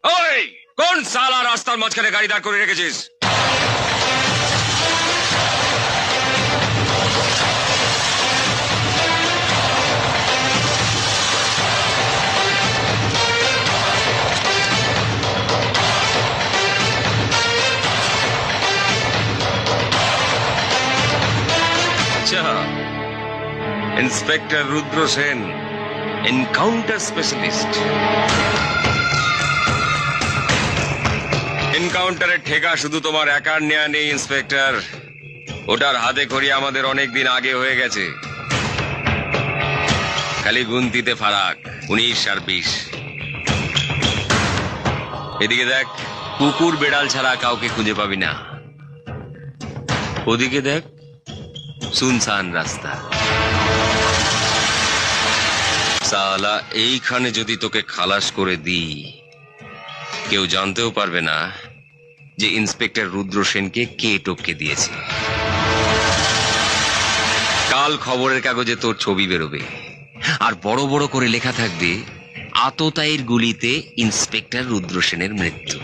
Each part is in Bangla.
ওই কোন সালা রাস্তার মাঝখানে গাড়ি দাঁড় করে রেখেছিস? ইন্সপেক্টর রুদ্র সেন, এনকাউন্টার স্পেশালিস্ট। এনকাউন্টারের ঠেকা শুধু তোমার একার নেয়া নেই ইন্সপেক্টর, ওটার হাতে খড়ি আমাদের অনেক দিন আগে হয়ে গেছে। খালি গুনতিতে ফারাক, 19 আর 20। এদিকে দেখ, কুকুর বেড়াল ছাড়া কাউকে খুঁজে পাবি না। ওদিকে দেখ, সুনসান রাস্তা। সালা এইখানে যদি তোকে খালাস করে দিই, কেউ জানতেও পারবে না যে ইন্সপেক্টর রুদ্র সেনকে কে টপকে দিয়েছে। কাল খবরের কাগজে তোর ছবি বেরোবে, আর বড় বড় করে লেখা থাকবে, আততায়ীর গুলিতে ইন্সপেক্টর রুদ্র সেনের মৃত্যু।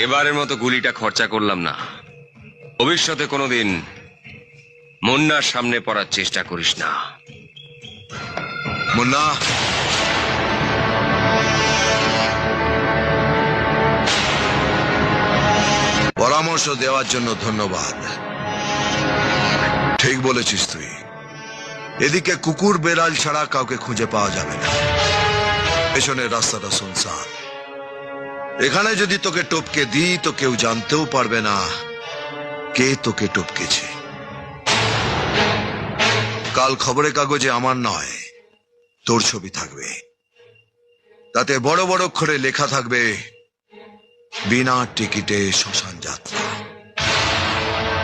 এবারের মতো গুলিটা খরচা করলাম না। ভবিষ্যতে কোনোদিন মুন্নার সামনে পড়ার চেষ্টা করিস না। মুন্না, পরামর্শ দেওয়ার জন্য ধন্যবাদ। ঠিক বলেছিস তুই। এদিকে কুকুর বেড়াল ছাড়া কাউকে খুঁজে পাওয়া যাবে না। পেছনের রাস্তাটা শুনসান। এখানে যদি তোকে টপকে দিই তো কেউ জানতেও পারবে না কে তোকে টপকেছে। কাল খবরের কাগজে আমার নয়, তোর ছবি থাকবে। তাতে বড় বড় অক্ষরে লেখা থাকবে, বিনা টিকিটে শ্মশান যাত্রা।